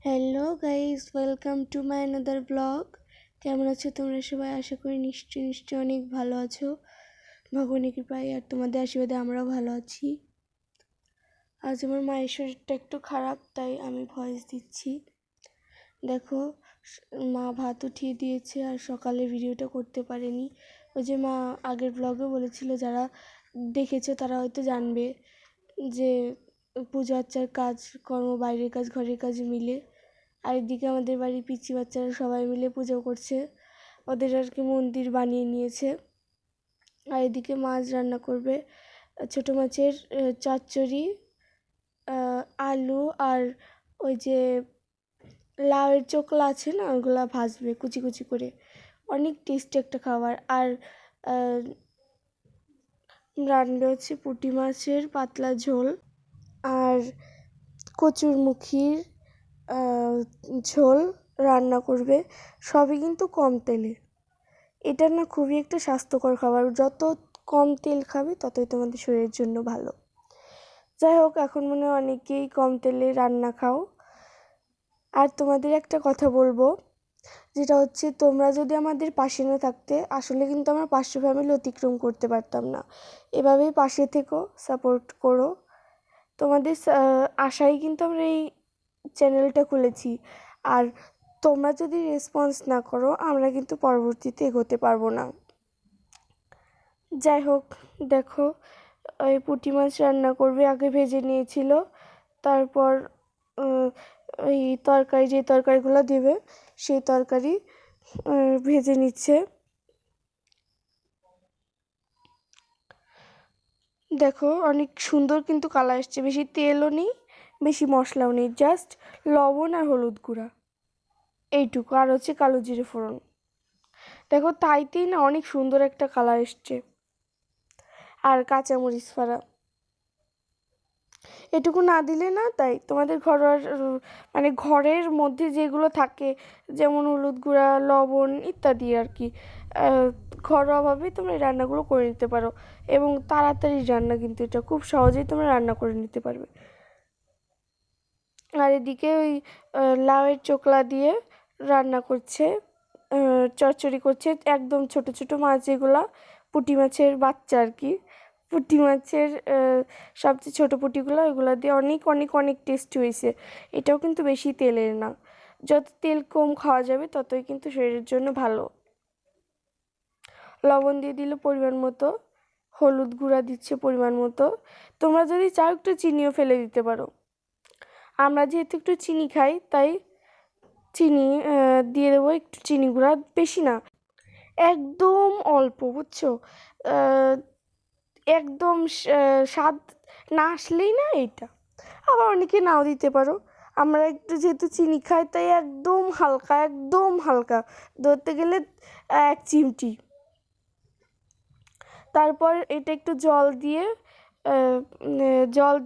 Hello guys, welcome to my another blog. কেমন আছো তোমরা সবাই? আশা করি নিশ্চয়ই অনেক ভালো আছো ভগবানের কৃপায়, আর তোমাদের আশীর্বাদে আমরাও ভালো আছি। আজ আমার মায়ের শরীরটা একটু খারাপ, তাই আমি ভয়েস দিচ্ছি। দেখো, মা ভাত উঠিয়ে দিয়েছে আর সকালে ভিডিওটা করতে পারেনি। ওই যে মা আগের ব্লগে বলেছিল, যারা দেখেছো তারা হয়তো জানবে যে পুজো আর্চার কাজ কর্ম, বাইরের কাজ ঘরের কাজ মিলে। আর এদিকে আমাদের বাড়ির পিচ্চি বাচ্চারা সবাই মিলে পুজো করছে, ওদের আর কি মন্দির বানিয়ে নিয়েছে। আর এদিকে মাছ রান্না করবে, ছোটো মাছের চচ্চড়ি, আলু আর ওই যে লাউয়ের চোকলা আছে না, ওগুলো ভাজবে কুচি কুচি করে। অনেক টেস্টি একটা খাবার। আর রান্না হচ্ছে পুঁটি মাছের পাতলা ঝোল আর কচুরমুখির ঝোল রান্না করবে, সবই কিন্তু কম তেলে। এটা না খুবই একটা স্বাস্থ্যকর খাবার, যত কম তেল খাবে ততই তোমাদের শরীরের জন্য ভালো। যাই হোক, এখন মনে হয় অনেকেই কম তেলে রান্না খাও। আর তোমাদের একটা কথা বলবো, যেটা হচ্ছে, তোমরা যদি আমাদের পাশে না থাকতে, আসলে কিন্তু আমরা 500 ফ্যামিলি অতিক্রম করতে পারতাম না। এভাবেই পাশে থেকো, সাপোর্ট করো। তোমাদের আশায় কিন্তু আমরা এই চ্যানেলটা খুলেছি। আর তোমরা যদি রেসপন্স না করো, আমরা কিন্তু পরবর্তীতে এগোতে পারবো না। যাই হোক, দেখো, ওই পুঁটি মাছ রান্না করবে, আগে ভেজে নিয়েছিল। তারপর ওই তরকারি, যে তরকারিগুলো দেবে সেই তরকারি ভেজে নিচ্ছে। দেখো, অনেক সুন্দর কিন্তু কালার এসছে, বেশি তেলও নেই বেশি মশলাও নেই, জাস্ট লবণ আর হলুদ গুঁড়া এইটুকু, আর হচ্ছে কালো জিরে ফোড়ন। দেখো, তাইতেই না অনেক সুন্দর একটা কালার এসছে। আর কাঁচামরিচ ফাড়া, এটুকু না দিলে না, তাই তোমাদের ঘরের মানে ঘরের মধ্যে যেগুলো থাকে, যেমন হলুদ গুঁড়া, লবণ ইত্যাদি আর কি, ঘরোয়াভাবেই তোমরা এই রান্নাগুলো করে নিতে পারো। এবং তাড়াতাড়ি রান্না, কিন্তু এটা খুব সহজেই তোমরা রান্না করে নিতে পারবে। আর এদিকে ওই লাউয়ের চোকলা দিয়ে রান্না করছে, চচ্চড়ি করছে। একদম ছোট ছোট মাছ, যেগুলো পুঁটি মাছের বাচ্চা আর কি, পুঁটি মাছের সবচেয়ে ছোটো পুঁটিগুলো, ওইগুলো দিয়ে অনেক অনেক অনেক টেস্টি হয়েছে। এটাও কিন্তু বেশি তেলের না, যত তেল কম খাওয়া যাবে ততই কিন্তু শরীরের জন্য ভালো। লবণ দিয়ে দিল পরিমাণ মতো, হলুদ গুঁড়া দিচ্ছে পরিমাণ মতো। তোমরা যদি চাও একটু চিনিও ফেলে দিতে পারো। আমরা যেহেতু একটু চিনি খাই, তাই চিনি দিয়ে দেবো, একটু চিনি গুঁড়া, বেশি না, একদম অল্প, বুঝছো? একদম স্বাদ না আসলেই না এইটা, আবার অনেকে নাও দিতে পারো। আমরা একটু যেহেতু চিনি খাই, তাই একদম হালকা, একদম হালকা, ধরতে গেলে 1 চিমটি। তারপর এটা একটু জল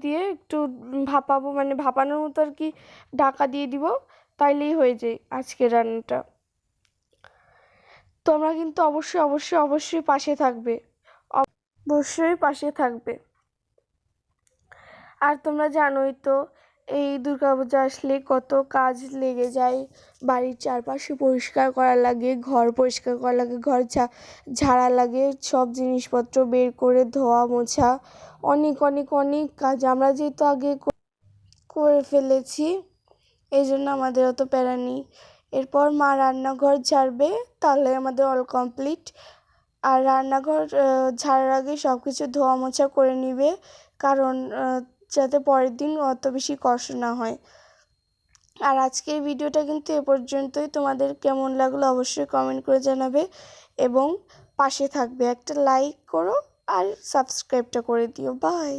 দিয়ে একটু ভাপাবো, মানে ভাপানোর মতো আর কি, ঢাকা দিয়ে দিব, তাইলেই হয়ে যায় আজকের রান্নাটা। তোমরা কিন্তু অবশ্যই অবশ্যই অবশ্যই পাশে থাকবে, অবশ্যই পাশে থাকবে। আর তোমরা জানোই তো, এই দুর্গাপূজা আসলে কত কাজ লেগে যায়। বাড়ির চারপাশে পরিষ্কার করা লাগে, ঘর পরিষ্কার করা লাগে, ঘর ঝাড়া লাগে, সব জিনিসপত্র বের করে ধোয়া মোছা, অনেক অনেক অনেক কাজ আমরা যেহেতু আগে করে ফেলেছি, এই জন্য আমাদের অত প্যারা নেই। এরপর মা রান্নাঘর ঝাড়বে, তাহলে আমাদের অল কমপ্লিট। আর রান্নাঘর ঝাড়ার আগে সব কিছু ধোয়া মোছা করে নিবে, কারণ যাতে পরের দিন অত বেশি কষ্ট না হয়। আর আজকের ভিডিওটা কিন্তু এ পর্যন্তই। তোমাদের কেমন লাগলো অবশ্যই কমেন্ট করে জানাবে, এবং পাশে থাকবে, একটা লাইক করো আর সাবস্ক্রাইবটা করে দিও। বাই।